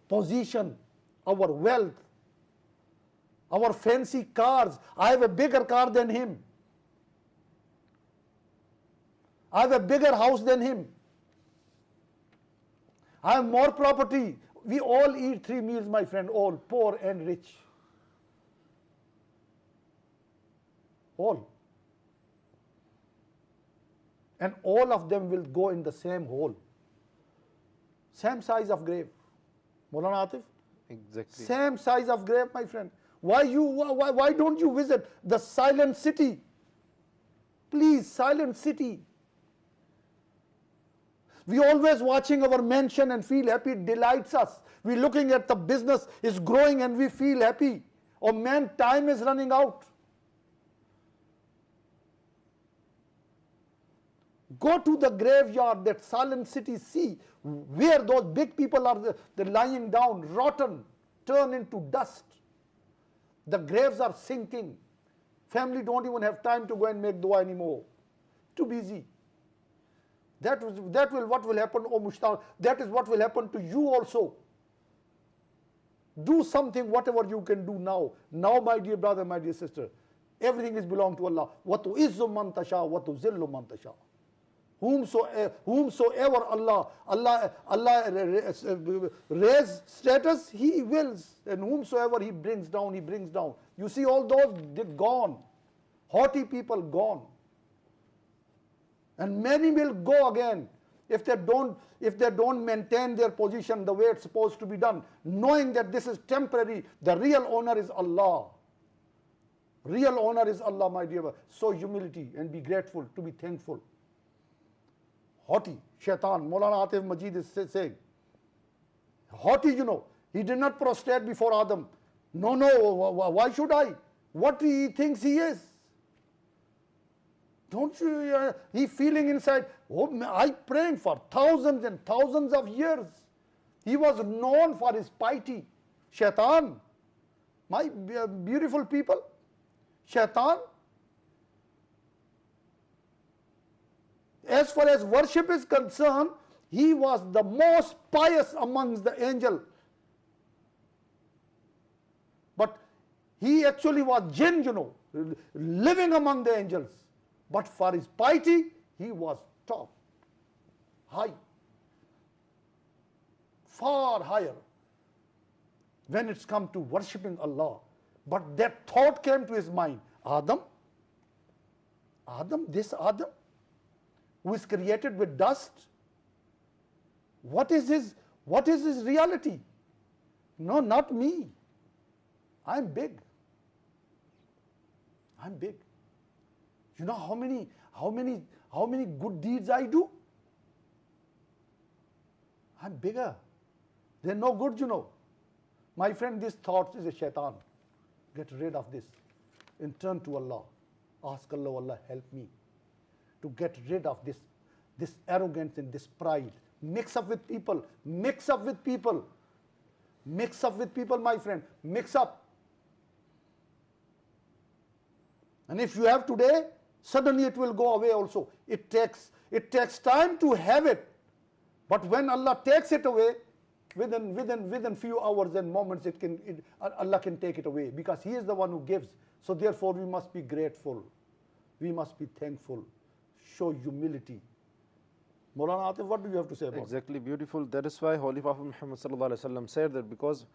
position, our wealth, our fancy cars. I have a bigger car than him. I have a bigger house than him. I have more property. We all eat 3 meals, my friend, all poor and rich. All. And all of them will go in the same hole. Same size of grave. Moulana Atif? Exactly. Same size of grave, my friend. Why don't you visit the silent city? Please, silent city. We always watching our mansion and feel happy, it delights us. We looking at the business is growing and we feel happy. Oh man, time is running out. Go to the graveyard, that silent city, see where those big people are, they're lying down, rotten, turn into dust. The graves are sinking. Family don't even have time to go and make dua anymore. Too busy. What will happen, oh Mushtaq, that is what will happen to you also. Do something, whatever you can do now. Now, my dear brother, my dear sister, everything is belong to Allah. وَتُعِزُّ مَنْ تَشَاءُ وَتُذِلُّ مَنْ تَشَاءُ. Whomsoever Allah raise status, He wills, and whomsoever He brings down, He brings down. You see all those, they're gone. Haughty people gone. And many will go again if they don't maintain their position the way it's supposed to be done, knowing that this is temporary. The real owner is Allah. Real owner is Allah, my dear. So humility and be grateful, to be thankful. Haughty, shytaan, Maulana Atif Majeed is saying. Haughty, he did not prostrate before Adam. No, why should I? What he thinks he is. Don't you, he feeling inside, oh, I praying for thousands and thousands of years. He was known for his piety. Shytaan, my beautiful people, Shytaan, as far as worship is concerned, he was the most pious amongst the angels. But he actually was jinn, living among the angels. But for his piety, he was top, high, far higher when it's come to worshipping Allah. But that thought came to his mind, this Adam, who is created with dust, what is his reality? No, not me. I'm big. You know how many good deeds I do? I'm bigger. They're no good, My friend, this thought is a shaitan. Get rid of this and turn to Allah. Ask Allah, Allah, help me to get rid of this arrogance and this pride. Mix up with people, my friend, mix up. And if you have today, suddenly it will go away also. It takes time to have it. But when Allah takes it away, within few hours and moments, Allah can take it away, because He is the one who gives. So therefore we must be grateful. We must be thankful. Show humility. Maulana Atif, what do you have to say about it? Exactly, beautiful. That is why Holy Prophet Muhammad sallallahu alaihi wasallam said that, because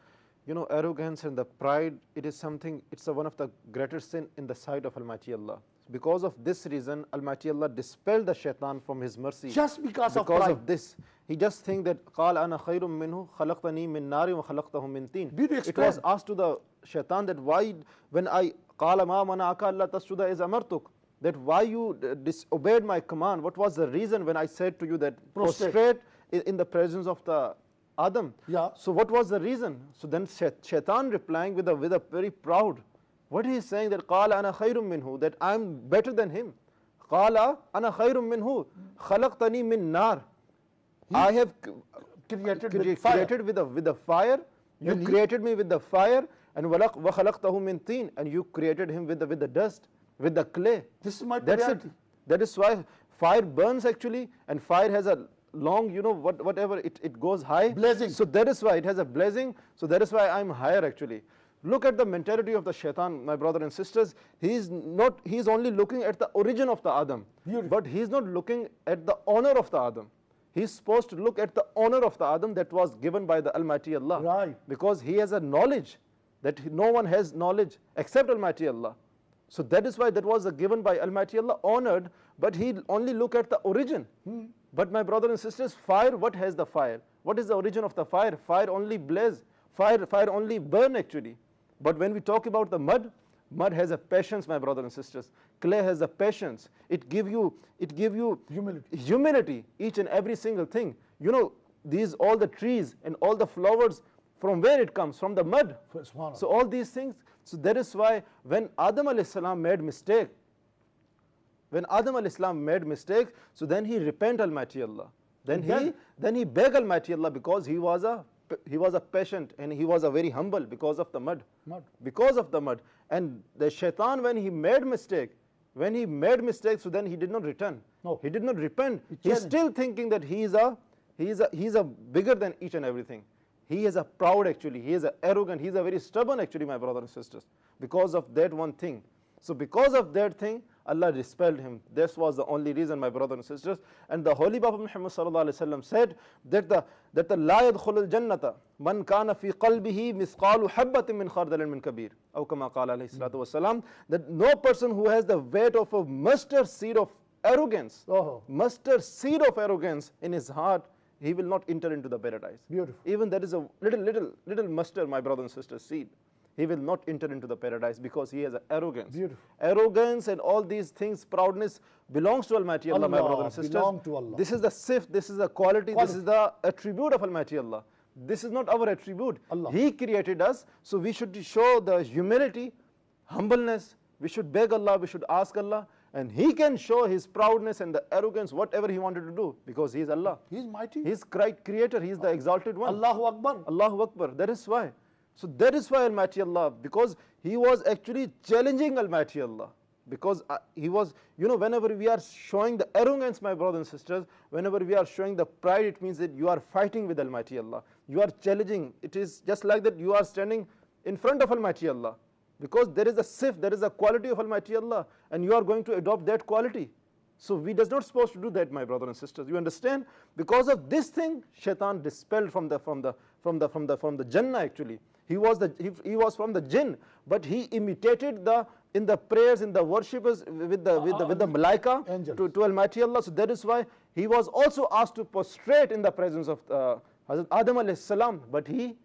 arrogance and the pride, it's one of the greatest sin in the sight of Almighty Allah. Because of this reason, Almighty Allah dispelled the shaitan from His mercy. Just because of pride. Of this, he just think that قال أنا خير منه خلقتني من نار وخلقته من طين. It was asked to the shaitan that why, when I قال ما منعك ألا تسجد إذ أمرتك, that why you disobeyed my command. What was the reason when I said to you that prostrate in the presence of the Adam? Yeah. So what was the reason? So then shaitan replying with a very proud, what he is saying, that قال أنا خير منه, that I am better than him. قال أنا خير منه خلقتني من نار. I have created with the fire. You created me with the fire, and وخلقته من طين, and you created him with the dust, with the clay. This is my That's priority. it. That is why fire burns actually, and fire has long, whatever, it goes high. Blazing. So that is why it has a blazing. So that is why I'm higher actually. Look at the mentality of the shaitan, my brother and sisters. He's only looking at the origin of the Adam. Beautiful. But he's not looking at the honor of the Adam. He's supposed to look at the honor of the Adam that was given by the Almighty Allah. Right. Because he has a knowledge that no one has knowledge except Almighty Allah. So that is why that was given by Almighty Allah, honored, but he only look at the origin. But my brother and sisters, fire, what has the fire? What is the origin of the fire? Fire only blaze. Fire only burn actually. But when we talk about the mud, mud has a patience, my brother and sisters. Clay has a patience. It give you humility, each and every single thing. These all the trees and all the flowers, from where it comes? From the mud. So all these things. So that is why when Adam alayhi salam made mistake, so then he repent Almighty Allah. Then he beg Almighty Allah, because he was a patient and he was a very humble because of the mud. Because of the mud. And the shaitan, when he made mistake, so then he did not return. No. He did not repent. He's still thinking that he's a bigger than each and everything. He is a proud actually. He is a arrogant. He is a very stubborn actually, my brothers and sisters, because of that one thing. So because of that thing, Allah dispelled him. This was the only reason, my brothers and sisters. And the Holy Prophet Muhammad sallallahu alaihi wasallam said that the la yadkhulul jannata man kana fi qalbihi mithqalu habatin min khardalin min kabir. Aw kama qala alayhi salatu wasalam, that no person who has the weight of a mustard seed of arrogance, mustard seed of arrogance in his heart, he will not enter into the paradise. Beautiful. Even that is a little mustard, my brothers and sisters, seed. He will not enter into the paradise because he has arrogance. Beautiful. Arrogance and all these things, proudness, belongs to Almighty Allah, my brothers and sisters. Belong to Allah. This is the sif, this is the quality, this is the attribute of Almighty Allah. This is not our attribute. Allah. He created us, so we should show the humility, humbleness. We should beg Allah, we should ask Allah, and He can show His proudness and the arrogance, whatever He wanted to do, because He is Allah. He is mighty. He is creator, He is the exalted one. Allahu Akbar. Allahu Akbar. That is why. So that is why Almighty Allah, because He was actually challenging Almighty Allah. Because He was, whenever we are showing the arrogance, my brothers and sisters, whenever we are showing the pride, it means that you are fighting with Almighty Allah. You are challenging. It is just like that you are standing in front of Almighty Allah. Because there is a sif, there is a quality of Almighty Allah, and you are going to adopt that quality. So we does not supposed to do that, my brothers and sisters. You understand? Because of this thing, shaitan dispelled from the Jannah actually. He was from the jinn, but he imitated in the prayers, in the worshippers with the malaika to Almighty Allah. So that is why he was also asked to prostrate in the presence of Hazrat Adam alayhi salam, but he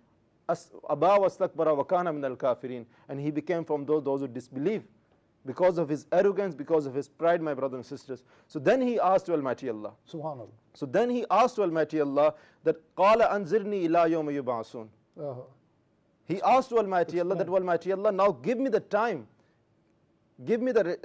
aba wastakbara wa kana min al-kafirin, and he became from those who disbelieve because of his arrogance, because of his pride, my brothers and sisters. So then he asked to Almighty Allah. Subhanallah. So then he asked to Almighty Allah that qala anzirni ila yawma yub'asun. He asked to Almighty Allah that, Almighty Allah, now give me the time. Give me the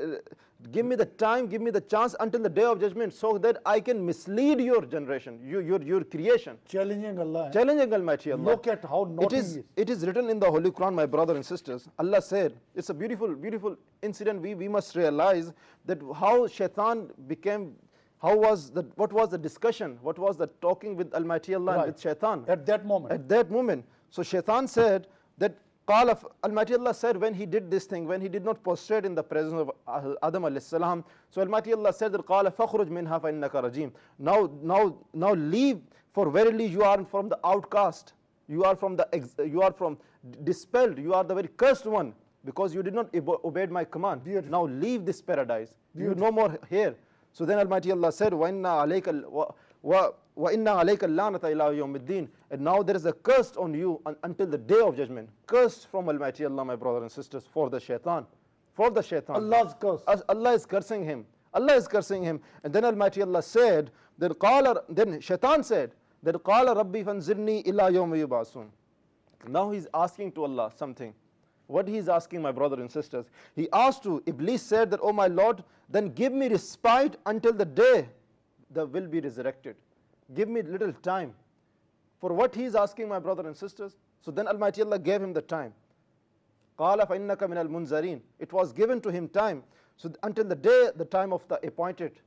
time, give me the chance until the day of judgment, so that I can mislead your generation, your creation. Challenging Allah. Challenging Almighty Allah. Look at how naughty he is. It is written in the Holy Quran, my brother and sisters. Allah said, it's a beautiful incident. We must realize that how shaitan became, what was the discussion, what was the talking with Almighty Allah and with shaitan. At that moment. So shaitan said that, Almighty Allah said when he did this thing, when he did not prostrate in the presence of Adam alayhi salam, so Almighty Allah said that قَالَ فَخْرُجْ مِنْهَا فَإِنَّكَ رَجِيمٌ. Now leave, for verily you are from the outcast. You are from dispelled. You are the very cursed one, because you did not obey my command. Beautiful. Now leave this paradise. You no more here. So then Almighty Allah said, وَإِنَّا عَلَيْكَ اللَّعْنَةَ إِلَىٰ يَوْمِ الدِّينِ. And now there is a curse on you until the day of judgment. Cursed from Almighty Allah, my brothers and sisters, for the shaitan. For the shaitan. Allah's curse. Allah is cursing him. Allah is cursing him. And then Almighty Allah said, then shaitan said, that قَالَ رَبِّي فَانْزِرْنِي إِلَىٰ يَوْمِ يُبْعَثُونَ. Now he's asking to Allah something. What he is asking, my brothers and sisters? He asked to, Iblis said that, oh my Lord, then give me respite until the day that will be resurrected. Give me little time. For what he is asking, my brothers and sisters? So then Almighty Allah gave him the time. قَالَ فَإِنَّكَ مِنَ الْمُنْزَرِينَ. It was given to him time. So until the day, the time of the appointed.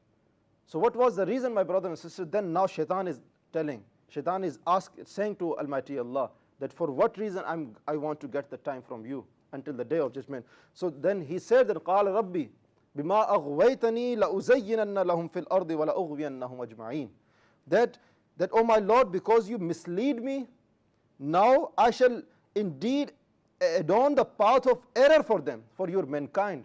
So what was the reason, my brother and sister? Then now shaitan is telling, shaitan is saying to Almighty Allah that for what reason I want to get the time from you until the day of judgment. So then he said that قال ربي بما أغويتني لأزينن لهم في الأرض ولأغوينهم أجمعين. That oh my Lord, because you mislead me, now I shall indeed adorn the path of error for them, for your mankind.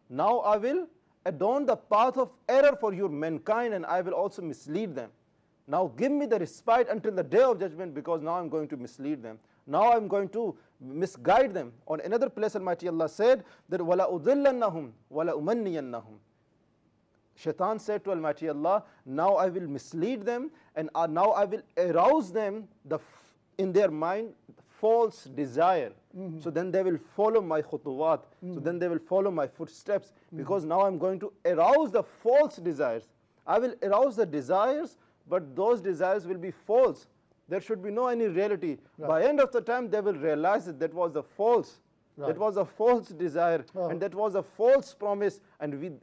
Now I will adorn the path of error for your mankind, and I will also mislead them. Now give me the respite until the day of judgment, because now I'm going to mislead them. Now I'm going to misguide them. On another place, Almighty Allah said that وَلَا أُضِلَّنَّهُمْ وَلَا أُمَنِّيَنَّهُم. Shaitan said to Almighty Allah, now I will mislead them, and now I will arouse them in their mind false desire. So then they will follow my khutuwat. So then they will follow my footsteps, because now I'm going to arouse the false desires. I will arouse the desires, but those desires will be false. There should be no any reality. Right. By end of the time, they will realize that was a false. Right. That was a false desire, and that was a false promise, and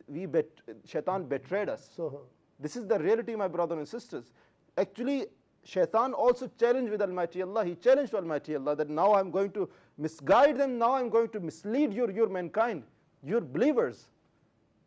shaitan betrayed us. So This is the reality, my brothers and sisters. Actually, shaitan also challenged with Almighty Allah. He challenged to Almighty Allah that now I'm going to misguide them, now I'm going to mislead your mankind, your believers.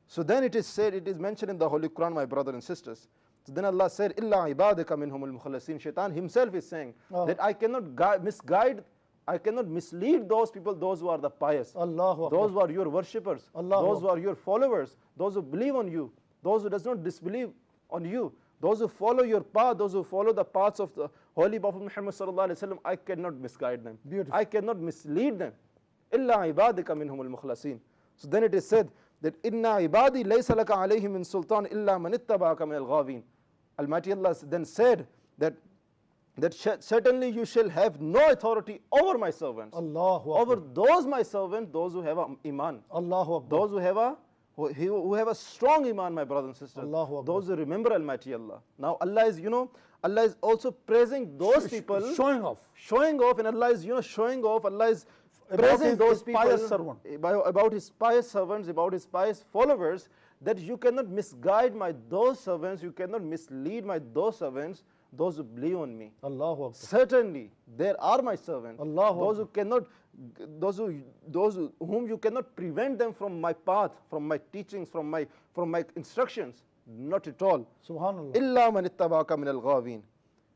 So then it is said, it is mentioned in the Holy Quran, my brothers and sisters. So then Allah said, إِلَّا عِبَادَكَ مِنْهُمُ الْمُخْلَصِينَ. Shaitan himself is saying that I cannot misguide, I cannot mislead those people, those who are the pious, Allahu those who are your worshippers, those who are your followers, those who believe on you, those who does not disbelieve on you, those who follow your path, those who follow the paths of the Holy Prophet Muhammad sallallahu alaihi wasallam. I cannot misguide them. Beautiful. I cannot mislead them. إِلَّا عِبَادِكَ مِنْهُمُ الْمُخْلَصِينَ. So then it is said that إِنَّا عِبَادِي لَيْسَ لَكَ عَلَيْهِمْ مِنْ سُلْطَانٍ إِلَّا مَنِ اتَّبَعَكَ مِنَ الْغَاوِينَ. Almighty Allah then said that certainly you shall have no authority over my servants, Allahu over Akbar. those my servants, those who have a iman, Allahu Akbar. those who have a strong iman, my brothers and sisters, Allahu Akbar. those who remember Almighty Allah. Now Allah is, Allah is also praising those people, showing off and Allah is, showing off. Allah is about praising his those people pious servant. about his pious servants, about his pious followers, that you cannot misguide those servants, you cannot mislead those servants, those who believe on me. Allahu Akbar. Certainly, there are my servants. Allahu those who cannot, whom you cannot prevent them from my path, from my teachings, from my instructions. Not at all. Subhanallah. إِلَّا مَنِ اتَّبَعَكَ مِنَ الْغَاوِينَ.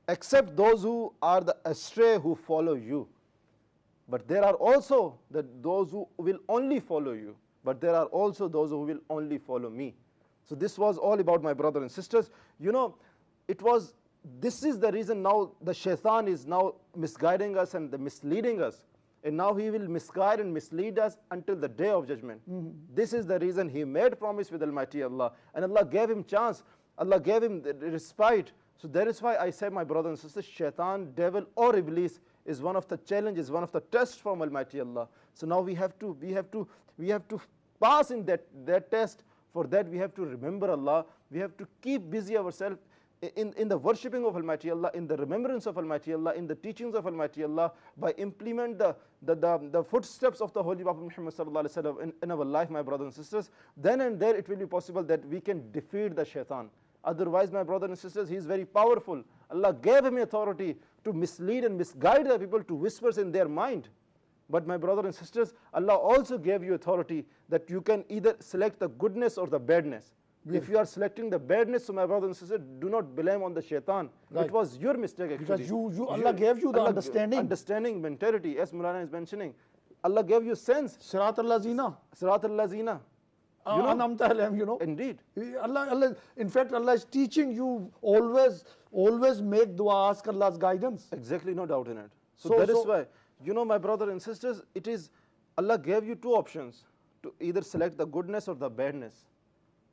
Except those who are the astray who follow you. But there are also those who will only follow you. But there are also those who will only follow me. So this was all about, my brothers and sisters. This is the reason now the shaitan is now misguiding us and misleading us. And now he will misguide and mislead us until the day of judgment. This is the reason he made promise with Almighty Allah. And Allah gave him chance. Allah gave him the respite. So that is why I say, my brothers and sisters, shaitan, devil or iblis is one of the challenges, one of the tests from Almighty Allah. So now we have to pass in that test. For that we have to remember Allah. We have to keep busy ourselves in the worshipping of Almighty Allah, in the remembrance of Almighty Allah, in the teachings of Almighty Allah, by implement the footsteps of the Holy Prophet Muhammad sallallahu alaihi wasallam in our life, my brothers and sisters. Then and there it will be possible that we can defeat the shaitan. Otherwise, my brothers and sisters, he is very powerful. Allah gave him authority to mislead and misguide the people to whispers in their mind. But my brothers and sisters, Allah also gave you authority that you can either select the goodness or the badness. Yes. If you are selecting the badness, so my brothers and sisters, do not blame on the shaitan. Right. It was your mistake actually. Because Allah gave you the understanding, mentality, as Moulana is mentioning. Allah gave you sense. Sirat al-lazina. Sirat al-lazina. Indeed. Allah, in fact, Allah is teaching you always make dua, ask Allah's guidance. Exactly, no doubt in it. So that is why, my brothers and sisters, it is, Allah gave you two options to either select the goodness or the badness.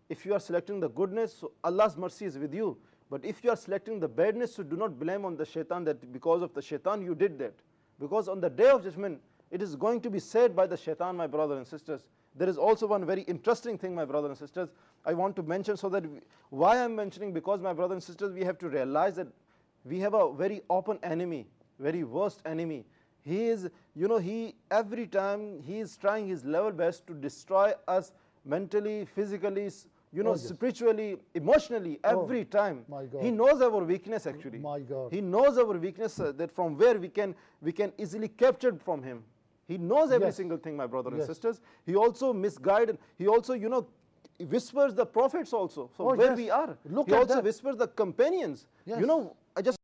If you are selecting the goodness, so Allah's mercy is with you. But if you are selecting the badness, so do not blame on the shaitan that because of the shaitan you did that. Because on the day of judgment, it is going to be said by the shaitan, my brothers and sisters. There is also one very interesting thing, my brothers and sisters, I want to mention, so that why I'm mentioning, because my brothers and sisters, we have to realize that we have a very open enemy, very worst enemy. He is, every time he is trying his level best to destroy us mentally, physically, you know, Oh, yes. spiritually, emotionally, every time. my God. He knows our weakness actually. My God. He knows our weakness, that from where we can easily capture from him. He knows every Yes. single thing, my brother and Yes. sisters. He also misguided. He also, you know, whispers the prophets also. So Oh, where yes. we are. Look He at also that. whispers the companions. Yes. You know, I just